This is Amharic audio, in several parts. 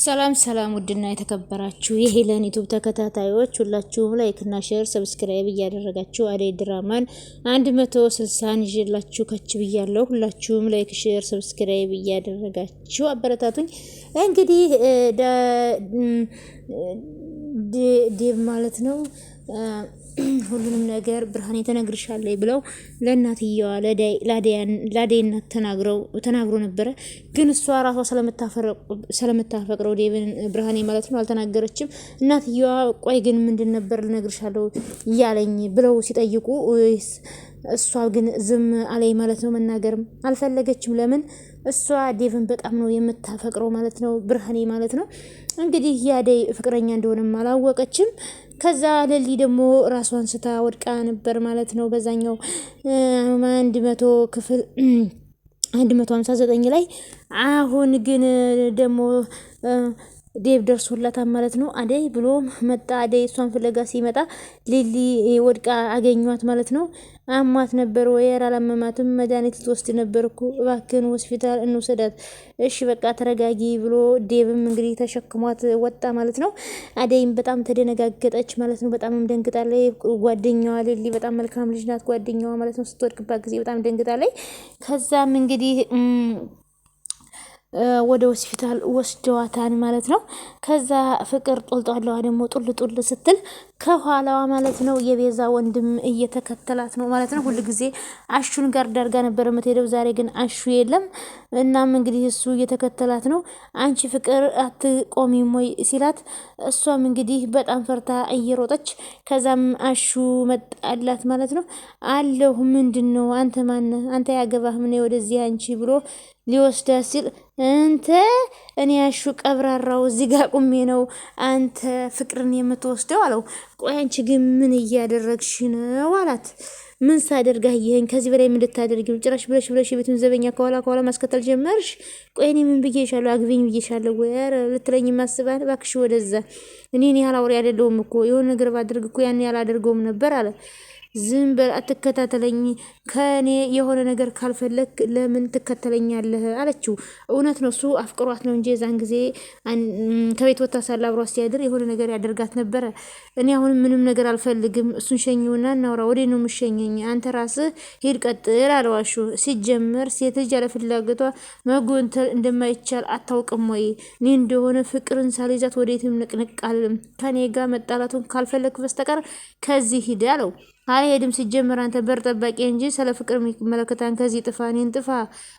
ሰላም ሰላም ውድና የተከበራችሁ የሄለን ዩቲዩብ ተከታታዮች ሁላችሁም ላይክ እና ሼር ሰብስክራይብ እያደረጋችሁ አደይ ድራማን 160 ይዤላችሁ ከች ብያለሁ። ሁላችሁም ላይክ ሼር ሰብስክራይብ እያደረጋችሁ አበረታቱኝ። እንግዲህ ዴብ ማለት ነው ሁሉንም ነገር ብርሃኔ ተነግርሻለሁ ብለው ለእናትየዋ ለአደይ እናት ተናግሮ ነበረ። ግን እሷ ራሷ ስለምታፈቅረው ዴብን ብርሃኔ ማለት ነው አልተናገረችም። እናትየዋ ቆይ ግን ምንድን ነበር ልነግርሻለሁ እያለኝ ብለው ሲጠይቁ እሷ ግን ዝም አለኝ ማለት ነው። መናገርም አልፈለገችም። ለምን? እሷ ዴቭን በጣም ነው የምታፈቅረው ማለት ነው፣ ብርሃኔ ማለት ነው። እንግዲህ የአደይ ፍቅረኛ እንደሆነም አላወቀችም። ከዛ ለሊ ደግሞ ራሷን ስታ ወድቃ ነበር ማለት ነው። በዛኛው 100 ክፍል 159 ላይ አሁን ግን ደግሞ ዴቭ ደርሶላታል ማለት ነው። አደይ ብሎ መጣ። አደይ እሷን ፍለጋ ሲመጣ ሊሊ ወድቃ አገኟት ማለት ነው። አማት ነበር ወይ? አላመማትም። መድኃኒት ልትወስድ ነበር እኮ እባክህን ሆስፒታል እንውሰዳት። እሺ በቃ ተረጋጊ ብሎ ዴቭም እንግዲህ ተሸክሟት ወጣ ማለት ነው። አደይም በጣም ተደነጋገጠች ማለት ነው። በጣምም ደንግጣለች። ጓደኛዋ ሊሊ በጣም መልካም ልጅ ናት። ጓደኛዋ ማለት ነው ስትወድቅባት ጊዜ በጣም ደንግጣለች። ከዛም እንግዲህ ወደ ሆስፒታል ወስደዋታን ማለት ነው። ከዛ ፍቅር ጦልጧለዋ ደግሞ ጡል ስትል ከኋላዋ ማለት ነው የቤዛ ወንድም እየተከተላት ነው ማለት ነው። ሁሉ ጊዜ አሹን ጋር ዳርጋ ነበር የምትሄደው። ዛሬ ግን አሹ የለም። እናም እንግዲህ እሱ እየተከተላት ነው። አንቺ ፍቅር አትቆሚም ወይ ሲላት እሷም እንግዲህ በጣም ፈርታ እየሮጠች ከዛም አሹ መጣላት ማለት ነው። አለሁ ምንድነው? አንተ ማነህ? አንተ ያገባህ ምን ወደዚህ አንቺ ብሎ ሊወስዳ ሲል እንተ እኔ አሹ ቀብራራው እዚህ ጋር ቁሜ ነው አንተ ፍቅርን የምትወስደው አለው። ቆይ አንቺ ግን ምን እያደረግሽ ነው አላት። ምን ሳደርግ አየኸኝ? ከዚህ በላይ ምን ልታደርጊው? ጭራሽ ብለሽ የቤቱን ዘበኛ ከኋላ ማስከተል ጀመርሽ። ቆይ እኔ ምን ብዬሻለሁ? አግቢኝ ብዬሻለሁ ወይ? ኧረ ልትለኝ ማስባል እባክሽ ወደዛ። እኔን ያህል አውሬ አይደለሁም እኮ የሆነ ነገር ባድርግ እኮ ያን ያህል አደርገውም ነበር አለ። ዝም በል አትከታተለኝ። ከኔ የሆነ ነገር ካልፈለክ ለምን ትከተለኛለህ አለችው። እውነት ነው እሱ አፍቅሯት ነው እንጂ የዛን ጊዜ ከቤት ወጣ ሳለ አብሯት ሲያድር የሆነ ነገር ያደርጋት ነበረ። እኔ አሁን ምንም ነገር አልፈልግም። እሱን ሸኝውና እናውራ። ወዴት ነው የምሸኘኝ? አንተ ራስህ ሂድ ቀጥል አለዋሹ። ሲጀመር ሴት ልጅ ያለ ፍላጎቷ መጎንተል እንደማይቻል አታውቅም ወይ? እኔ እንደሆነ ፍቅርን ሳልይዛት ወዴትም ንቅንቅ አልልም። ከኔ ጋር መጣላቱን ካልፈለክ በስተቀር ከዚህ ሂድ አለው። አልሄድም። ሲጀመር አንተ በር ጠባቂ እንጂ ስለ ፍቅር የሚመለከታን ከዚህ ጥፋ፣ እኔን ጥፋ።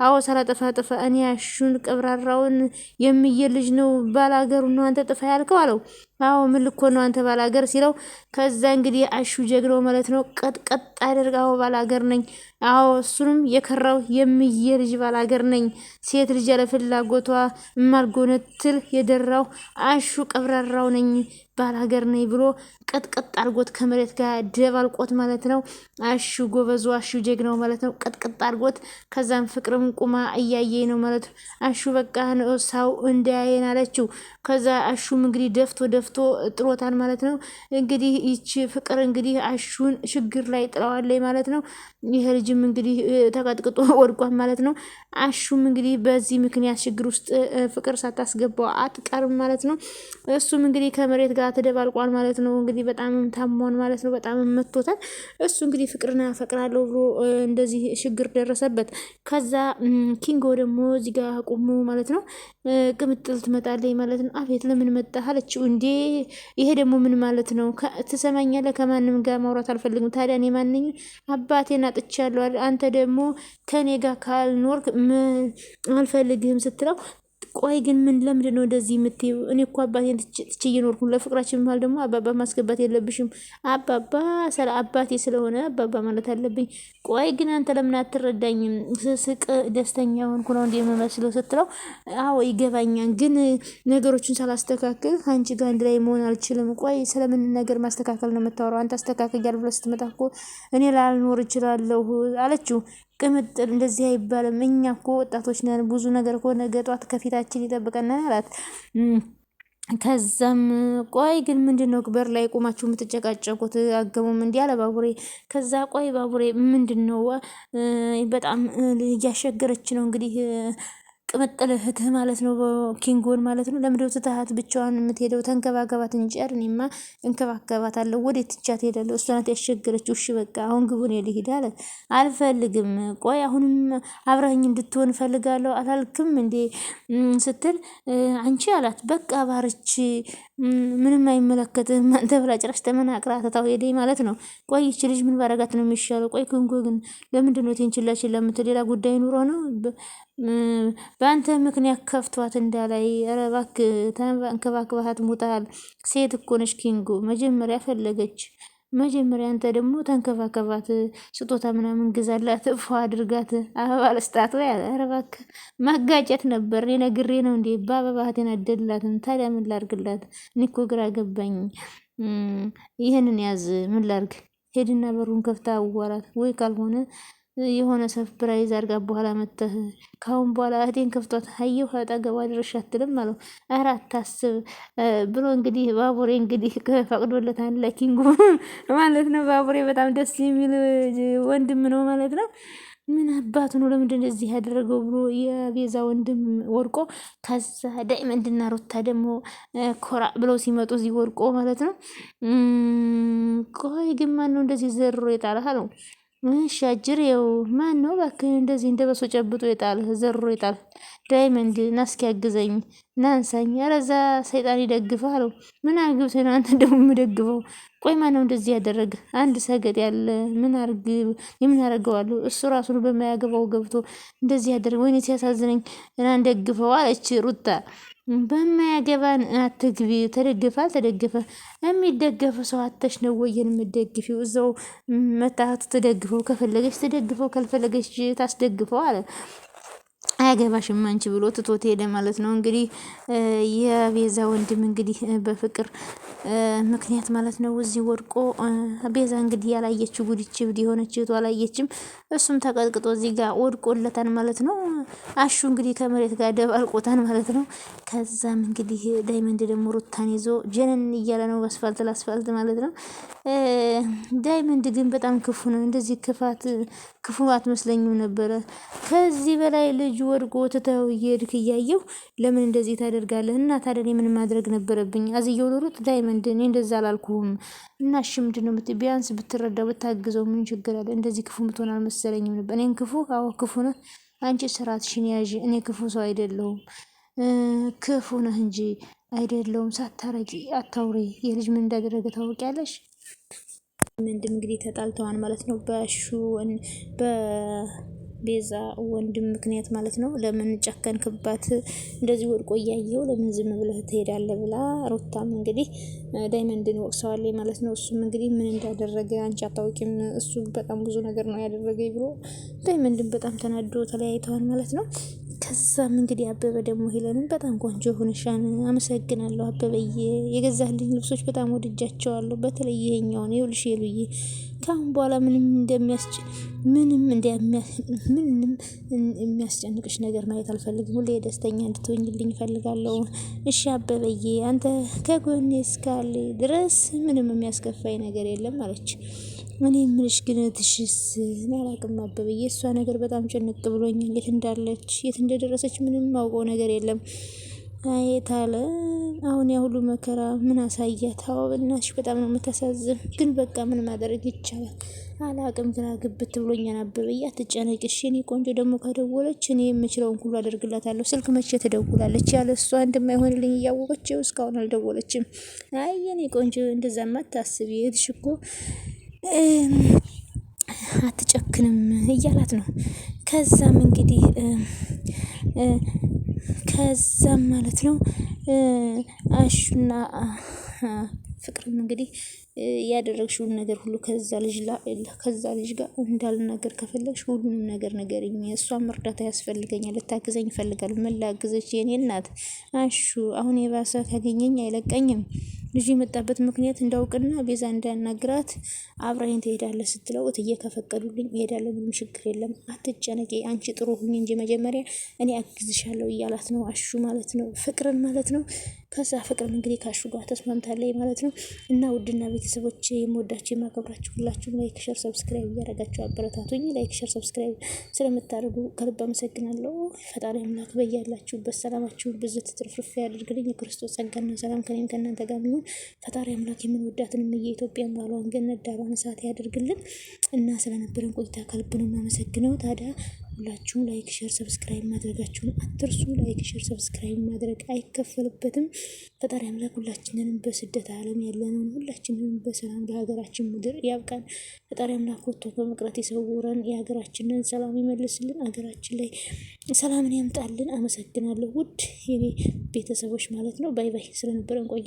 አዎ ሳላጠፋ ጥፋ። እኔ አሹን ቀብራራውን የሚየ ልጅ ነው ባላገሩ ነው አንተ ጥፋ ያልከው አለው። አዎ ምን ልኮ ነው አንተ ባላገር ሲለው ከዛ እንግዲህ አሹ ጀግናው ማለት ነው ቀጥቀጥ አድርጋው ባላገር ነኝ። አዎ እሱንም የከራው የሚየ ልጅ ባላገር ነኝ። ሴት ልጅ ያለ ፍላጎቷ ማልጎነትል የደራው አሹ ቀብራራው ነኝ ባላገር ነኝ ብሎ ቀጥቀጥ አድርጎት ከመሬት ጋር ደባልቆት ማለት ነው። አሹ ጎበዙ፣ አሹ ጀግናው ማለት ነው ቀጥቀጥ አድርጎት። ከዛም ፍቅርም ቁማ እያየኝ ነው ማለት ነው። አሹ በቃ ነው ሰው እንዳያየን አለችው። ከዛ አሹም እንግዲህ ደፍቶ ጥሎታል ማለት ነው። እንግዲህ ይቺ ፍቅር እንግዲህ አሹን ችግር ላይ ጥለዋለች ማለት ነው። ይሄ ልጅም እንግዲህ ተቀጥቅጦ ወድቋል ማለት ነው። አሹም እንግዲህ በዚህ ምክንያት ችግር ውስጥ ፍቅር ሳታስገባው አትቀርም ማለት ነው። እሱም እንግዲህ ከመሬት ጋር ተደባልቋል ማለት ነው። እንግዲህ በጣም ታሟን ማለት ነው። በጣም መጥቶታል። እሱ እንግዲህ ፍቅርን አፈቅራለሁ ብሎ እንደዚህ ችግር ደረሰበት። ከዛ ኪንጎ ደግሞ እዚህ ጋር ቆሞ ማለት ነው ቅምጥል ትመጣለች ማለት ነው። አቤት ለምን መጣህ አለችው። እንዴ ይሄ ደግሞ ምን ማለት ነው? ትሰማኛለህ? ከማንም ጋር ማውራት አልፈልግም። ታዲያ እኔ ማንኝ? አባቴን አጥቻለሁ። አንተ ደግሞ ከኔ ጋር ካልኖርክ አልፈልግህም ስትለው ቆይ ግን ምን ለምንድን ነው እንደዚህ የምትይው? እኔ እኮ አባቴን ትቼ እየኖርኩ ለፍቅራችን መሀል ደግሞ አባባ ማስገባት የለብሽም። አባባ ስለ አባቴ ስለሆነ አባባ ማለት አለብኝ። ቆይ ግን አንተ ለምን አትረዳኝም? ስስቅ ደስተኛ ሆንኩ ነው እንደ የምመስለው ስትለው አዎ ይገባኛል፣ ግን ነገሮችን ሳላስተካክል አንቺ ጋር አንድ ላይ መሆን አልችልም። ቆይ ስለምን ነገር ማስተካከል ነው የምታወራው? አንተ አስተካክያለሁ ብለህ ስትመጣ እኮ እኔ ላልኖር እችላለሁ አለችው። ቅምጥል እንደዚህ አይባልም። እኛ እኮ ወጣቶች ነን። ብዙ ነገር እኮ ነገ ጧት ከፊታችን ይጠብቀናል አላት። ከዛም ቆይ ግን ምንድነው በር ላይ ቆማችሁ የምትጨቃጨቁት? አገሙም እንዲህ አለ ባቡሬ። ከዛ ቆይ ባቡሬ ምንድነው? በጣም እያሸገረች ነው እንግዲህ ቅምጥል እህትህ ማለት ነው ኪንጎን ማለት ነው። ለምንድነው ትተሃት ብቻዋን የምትሄደው? ተንከባከባት እንጂ እኔማ እንከባከባታለሁ። ወዴት ትቻት ሄዳለሁ? እሷ ናት ያስቸገረችው። እሺ በቃ አሁን ግቡን ልሂድ አለ። አልፈልግም። ቆይ አሁንም አብረኸኝ እንድትሆን እፈልጋለሁ አላልክም እንዴ ስትል አንቺ አላት። በቃ ባርች ምንም አይመለከትም አንተ ብላ ጭራሽ ተመናቅራ ተታው ሄደኝ ማለት ነው። ቆይ ይቺ ልጅ ምን ባረጋት ነው የሚሻለው? ቆይ ክንጎ ግን ለምንድነው ቴንችላችን ለምትል ሌላ ጉዳይ ኑሮ ነው በአንተ ምክንያት ከፍቷት እንዳላይ። ኧረ እባክህ ተንከባክበሃት ሙታል። ሴት እኮ ነች ኪንጎ። መጀመሪያ ፈለገች። መጀመሪያ አንተ ደግሞ ተንከባከባት፣ ስጦታ ምናምን ግዛላት፣ ፏ አድርጋት፣ አበባ ልስጣት ወይ አለ። ኧረ እባክህ ማጋጨት ነበር። እኔ ነግሬ ነው እንዴ በአበባህቴን አደላትን። ታዲያ ምን ላርግላት? እኔ እኮ ግራ ገባኝ። ይህንን ያዝ ምን ላርግ? ሄድና በሩን ከፍታ አዋራት ወይ ካልሆነ የሆነ ሰፕራይዝ አርጋ በኋላ መተህ ካሁን በኋላ እህቴን ከፍቷት አየሁ አጠገቧ ድረሽ አትልም አለው። ኧረ አታስብ ብሎ እንግዲህ ባቡሬ እንግዲህ ፈቅዶለታል ለኪንጎ ማለት ነው። ባቡሬ በጣም ደስ የሚል ወንድም ነው ማለት ነው። ምን አባቱ ነው ለምንድን እንደዚህ ያደረገው ብሎ የቤዛ ወንድም ወርቆ ከዛ ዳይመንድና ሩታ ደግሞ ኮራ ብለው ሲመጡ እዚህ ወርቆ ማለት ነው። ቆይ ግን ማን ነው እንደዚህ ዘሮ የጣለህ አለው። እሺ አጅሬው ማን ነው እባክህ እንደዚህ እንደ በሶ ጨብጦ የጣለህ ዘሮ የጣለህ? ዳይመንድ ና እስኪ ያግዘኝ ናንሳኝ። ኧረ እዛ ሰይጣን ይደግፈህ አለው። ምን አግብተህ ነው አንተ ደግሞ የምደግፈው? ቆይ ማነው እንደዚህ ያደረገ? አንድ ሰገጥ ያለ ምን አርግ የምን ያደርገዋለሁ? እሱ ራሱን በማያገባው ገብቶ እንደዚህ ያደረገ ወይኔ ሲያሳዝነኝ እና እንደግፈው አለች ሩታ። በማያገባን አትግቢ። ተደግፈ አልተደገፈ የሚደገፍ ሰው አተሽ ነው ወይን የምትደግፊው? እዛው መታቱ ትደግፈው ከፈለገች ትደግፈው ካልፈለገች ታስደግፈው አለ። አያገባሽም አንቺ ብሎ ትቶት ሄደ ማለት ነው። እንግዲህ የቤዛ ወንድም እንግዲህ በፍቅር ምክንያት ማለት ነው እዚህ ወድቆ ቤዛ እንግዲህ ያላየችው ጉድች ብድ የሆነች እህቱ አላየችም። እሱም ተቀጥቅጦ እዚህ ጋር ወድቆለታል ማለት ነው። አሹ እንግዲህ ከመሬት ጋር ደባልቆታል ማለት ነው። ከዛም እንግዲህ ዳይመንድ ደግሞ ሩታን ይዞ ጀነን እያለ ነው አስፋልት ለአስፋልት ማለት ነው። ዳይመንድ ግን በጣም ክፉ ነው። እንደዚህ ክፉ አትመስለኝም ነበረ። ከዚህ በላይ ልጅ ወድቆ ትተው እየሄድክ እያየሁ ለምን እንደዚህ ታደርጋለህ? እና ታዲያ እኔ ምን ማድረግ ነበረብኝ? አዝየው ኑሩት ዳይመንድ እኔ እንደዛ አላልኩህም። እና እሺ ምንድን ነው ቢያንስ ብትረዳው ብታግዘው ምን ችግር አለ? እንደዚህ ክፉ ምትሆን አልመሰለኝም ነበር። እኔን ክፉ አዎ ክፉ ነህ አንቺ ስርዓትሽን ያዥ። እኔ ክፉ ሰው አይደለሁም። ክፉ ነህ እንጂ አይደለሁም። ሳታረቂ አታውሪ። የልጅ ምን እንዳደረገ ታውቂያለሽ? ምንድን እንግዲህ ተጣልተዋል ማለት ነው በቤዛ ወንድም ምክንያት ማለት ነው። ለምን ጨከንክባት? እንደዚህ ወድቆ እያየው ለምን ዝም ብለህ ትሄዳለህ? ብላ ሩታም እንግዲህ ዳይመንድን ወቅሰዋለች ማለት ነው። እሱም እንግዲህ ምን እንዳደረገ አንቺ አታውቂም፣ እሱ በጣም ብዙ ነገር ነው ያደረገኝ ብሎ ዳይመንድን በጣም ተናዶ ተለያይተዋል ማለት ነው። ከዛም እንግዲህ አበበ ደግሞ ሄለንን በጣም ቆንጆ ሆነሻን፣ አመሰግናለሁ አበበዬ፣ የገዛህልኝ ልብሶች በጣም ወድጃቸዋለሁ። በተለይ ይሄኛውን ይኸውልሽ ሄሉዬ፣ ካሁን በኋላ ምንም የሚያስጨንቅሽ ነገር ማየት አልፈልግም። ሁሌ ደስተኛ እንድትሆኝልኝ እፈልጋለሁ። እሺ አበበዬ፣ አንተ ከጎኔ እስካለ ድረስ ምንም የሚያስከፋኝ ነገር የለም አለች። እኔ የምልሽ ግን ትሽስ አላቅም አበበዬ፣ እሷ ነገር በጣም ጭንቅ ብሎኛል። የት እንዳለች የት እንደደረሰች ምንም ማውቀው ነገር የለም። አየታለ አሁን ያ ሁሉ መከራ ምን አሳያት? አዎ በእናትሽ በጣም ነው የምታሳዝን። ግን በቃ ምን ማድረግ ይቻላል? አላቅም፣ ግራ ግብት ብሎኛል አበበዬ፣ አትጨነቂ እሺ። እኔ ቆንጆ ደግሞ ከደወለች እኔ የምችለውን ሁሉ አደርግላታለሁ። ስልክ መቼ ትደውላለች? ያለ እሷ እንደማይሆንልኝ እያወቀች እስካሁን አልደወለችም። አይ የኔ ቆንጆ እንደዛማ አታስቢ፣ እህትሽ እኮ አትጨክንም እያላት ነው። ከዛም እንግዲህ ከዛም ማለት ነው አሹና ፍቅርም እንግዲህ ያደረግሽውን ነገር ሁሉ ከዛ ልጅ ጋር እንዳልናገር ከፈለግሽ ሁሉንም ነገር ንገሪኝ። እሷም እርዳታ ያስፈልገኛል፣ ልታግዘኝ እፈልጋለሁ። ምን ላግዘች የኔ እናት? አሹ አሁን የባሰ ካገኘኝ አይለቀኝም። ልጁ የመጣበት ምክንያት እንዳውቅና ቤዛ እንዳናግራት አብረኸኝ ትሄዳለህ ስትለው እትዬ ከፈቀዱልኝ እሄዳለሁ፣ ምንም ችግር የለም፣ አትጨነቂ፣ አንቺ ጥሩ ሁኚ እንጂ መጀመሪያ እኔ አግዝሻለሁ እያላት ነው አሹ ማለት ነው፣ ፍቅርን ማለት ነው። ከዛ ፍቅርም እንግዲህ ካሹ ጋር ተስማምታለች ማለት ነው። እና ውድና ቤተሰቦች የምወዳችሁ የማከብራችሁ ሁላችሁም ላይክ ሸር ሰብስክራይብ እያደረጋችሁ አበረታቱኝ። ላይክ ሸር ሰብስክራይብ ስለምታደርጉ ከልብ አመሰግናለሁ። ፈጣሪ አምላክ በያላችሁበት ሰላማችሁን ብዙ ትርፍርፍ ያደርግልኝ። የክርስቶስ ጸጋና ሰላም ከኔም ከእናንተ ጋር ይሁን። ፈጣሪ አምላክ የምንወዳትንም የኢትዮጵያን ባሏን ገነት ዳሯን እሳት ያደርግልን። እና ስለነበረን ቆይታ ከልብ ነው የማመሰግነው። ታዲያ ሁላችሁም ላይክ ሼር ሰብስክራይብ ማድረጋችሁን አትርሱ። ላይክ ሼር ሰብስክራይብ ማድረግ አይከፈልበትም። ፈጣሪ አምላክ ሁላችንንም በስደት ዓለም ያለነውን ሁላችንንም በሰላም ለሀገራችን ምድር ያብቃን። ፈጣሪ አምላክ ወጥቶ በመቅረት ይሰውረን። የሀገራችንን ሰላም ይመልስልን። ሀገራችን ላይ ሰላምን ያምጣልን። አመሰግናለሁ ውድ የኔ ቤተሰቦች ማለት ነው። ባይ ባይ። ስለነበረን ቆይ